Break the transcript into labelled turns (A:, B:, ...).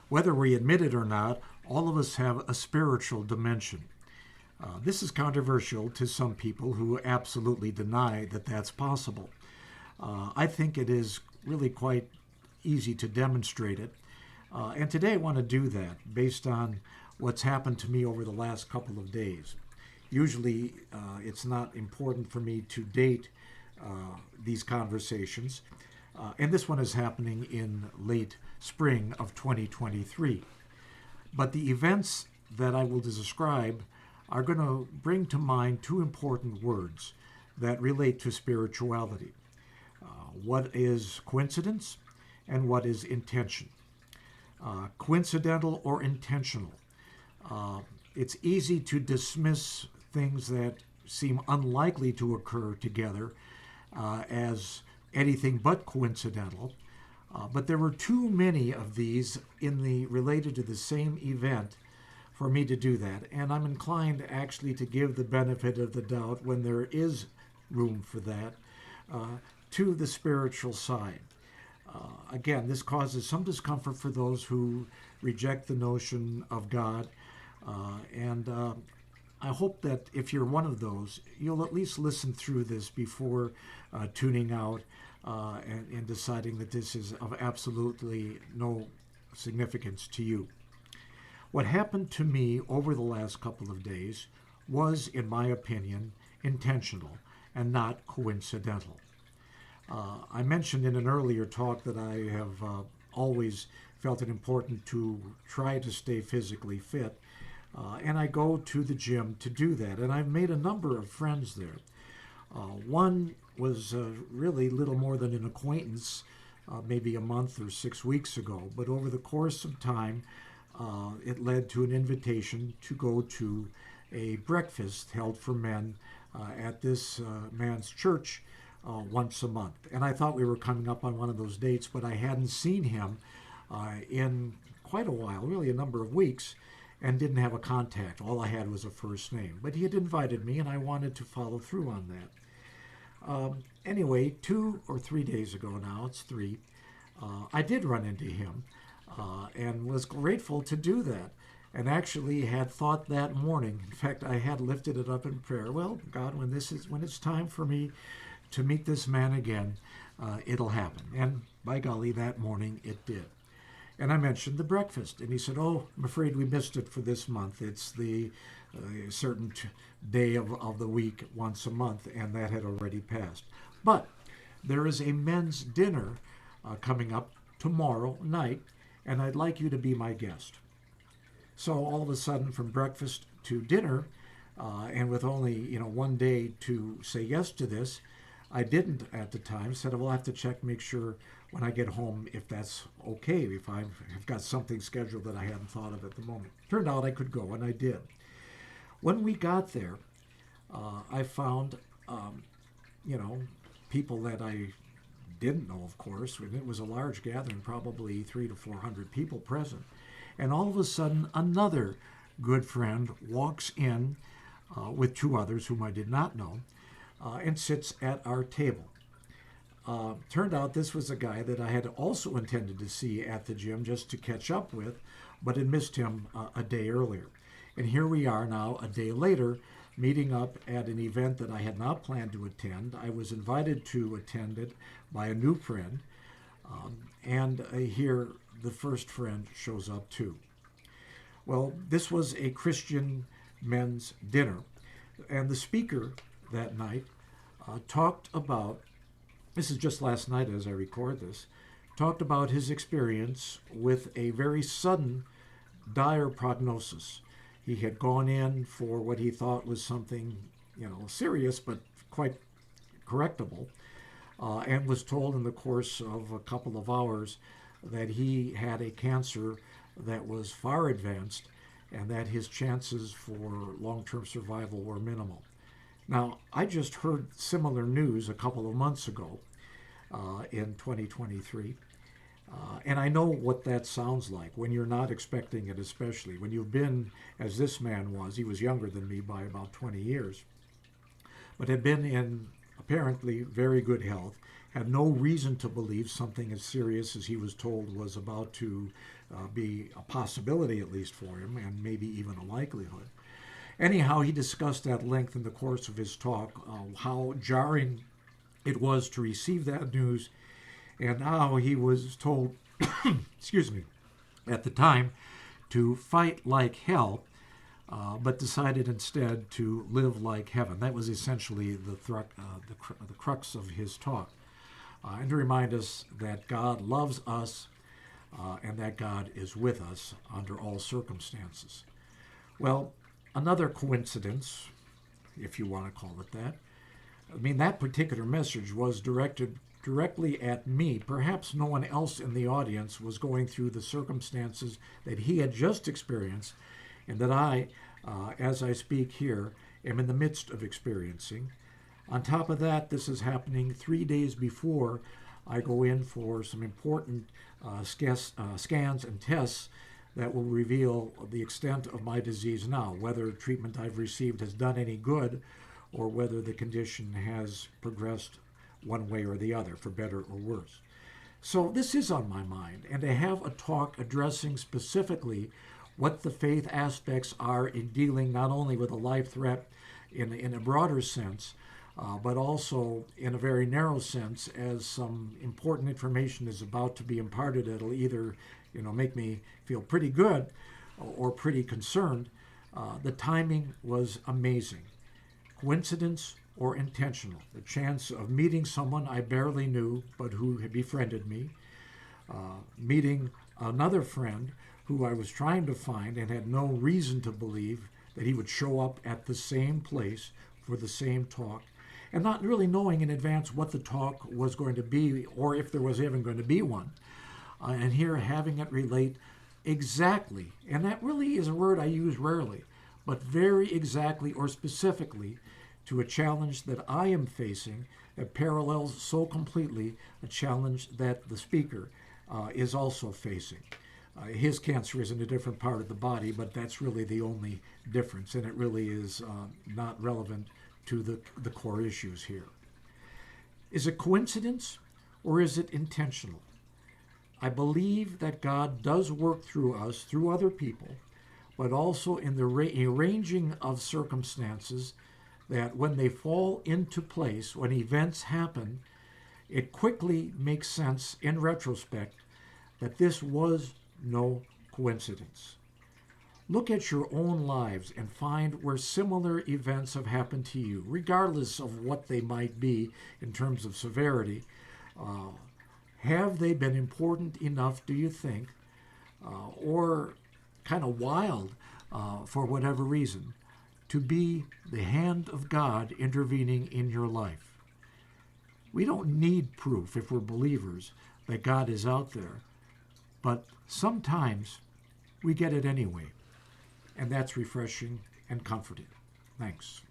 A: Whether we admit it or not, all of us have a spiritual dimension. This is controversial to some people who absolutely deny that that's possible. I think it is really quite easy to demonstrate it. And today I want to do that based on what's happened to me over the last couple of days. Usually it's not important for me to date these conversations. And this one is happening in late spring of 2023. But the events that I will describe are going to bring to mind two important words that relate to spirituality. What is coincidence and what is intention? Coincidental or intentional? It's easy to dismiss things that seem unlikely to occur together as anything but coincidental. But there were too many of these related to the same event for me to do that. And I'm inclined actually to give the benefit of the doubt when there is room for that to the spiritual side. Again, this causes some discomfort for those who reject the notion of God. And I hope that if you're one of those, you'll at least listen through this before tuning out and deciding that this is of absolutely no significance to you. What happened to me over the last couple of days was, in my opinion, intentional and not coincidental. I mentioned in an earlier talk that I have always felt it important to try to stay physically fit, and I go to the gym to do that, and I've made a number of friends there. One was really little more than an acquaintance, maybe a month or 6 weeks ago, but over the course of time, it led to an invitation to go to a breakfast held for men at this man's church once a month. And I thought we were coming up on one of those dates, but I hadn't seen him in quite a while, really a number of weeks, and didn't have a contact. All I had was a first name. But he had invited me, and I wanted to follow through on that. Anyway, 2 or 3 days ago now, it's 3, I did run into him and was grateful to do that. And actually had thought that morning, in fact, I had lifted it up in prayer. Well, God, when it's time for me to meet this man again, it'll happen. And by golly, that morning it did. And I mentioned the breakfast, and he said, "Oh, I'm afraid we missed it for this month. It's the certain day of the week once a month," and that had already passed. But there is a men's dinner coming up tomorrow night, and I'd like you to be my guest. So all of a sudden, from breakfast to dinner, and with only one day to say yes to this, I didn't at the time. Said, "Well, I'll have to check, make sure when I get home if that's okay, if I've got something scheduled that I hadn't thought of at the moment." Turned out I could go, and I did. When we got there, I found, people that I didn't know, of course. And it was a large gathering, probably 300 to 400 people present. And all of a sudden, another good friend walks in with 2 others whom I did not know and sits at our table. Turned out this was a guy that I had also intended to see at the gym just to catch up with, but had missed him a day earlier. And here we are now, a day later, meeting up at an event that I had not planned to attend. I was invited to attend it by a new friend, and here the first friend shows up too. Well, this was a Christian men's dinner, and the speaker that night talked about, this is just last night as I record this, talked about his experience with a very sudden, dire prognosis. He had gone in for what he thought was something, serious, but quite correctable, and was told in the course of a couple of hours that he had a cancer that was far advanced and that his chances for long-term survival were minimal. Now, I just heard similar news a couple of months ago in 2023, and I know what that sounds like when you're not expecting it, especially when you've been, as this man was, he was younger than me by about 20 years, but had been in apparently very good health, had no reason to believe something as serious as he was told was about to be a possibility, at least for him, and maybe even a likelihood. Anyhow, he discussed at length in the course of his talk how jarring it was to receive that news, and how he was told, excuse me, at the time, to fight like hell, but decided instead to live like heaven. That was essentially the crux of his talk. And to remind us that God loves us and that God is with us under all circumstances. Well, another coincidence, if you want to call it that, I mean, that particular message was directed directly at me. Perhaps no one else in the audience was going through the circumstances that he had just experienced, and that I, as I speak here, am in the midst of experiencing. On top of that, this is happening 3 days before I go in for some important scans and tests that will reveal the extent of my disease now, whether treatment I've received has done any good, or whether the condition has progressed one way or the other, for better or worse. So this is on my mind, and to have a talk addressing specifically what the faith aspects are in dealing not only with a life threat in a broader sense, but also in a very narrow sense, as some important information is about to be imparted that'll either make me feel pretty good or pretty concerned. The timing was amazing. Coincidence or intentional? The chance of meeting someone I barely knew but who had befriended me, meeting another friend who I was trying to find and had no reason to believe that he would show up at the same place for the same talk, and not really knowing in advance what the talk was going to be or if there was even going to be one. And here having it relate exactly, and that really is a word I use rarely, but very exactly or specifically to a challenge that I am facing that parallels so completely a challenge that the speaker is also facing. His cancer is in a different part of the body, but that's really the only difference, and it really is not relevant to the core issues here. Is it coincidence or is it intentional? I believe that God does work through us, through other people, but also in the arranging of circumstances that when they fall into place, when events happen, it quickly makes sense in retrospect that this was no coincidence. Look at your own lives and find where similar events have happened to you, regardless of what they might be in terms of severity. Have they been important enough, do you think, or kind of wild for whatever reason, to be the hand of God intervening in your life? We don't need proof, if we're believers, that God is out there, but sometimes we get it anyway, and that's refreshing and comforting. Thanks.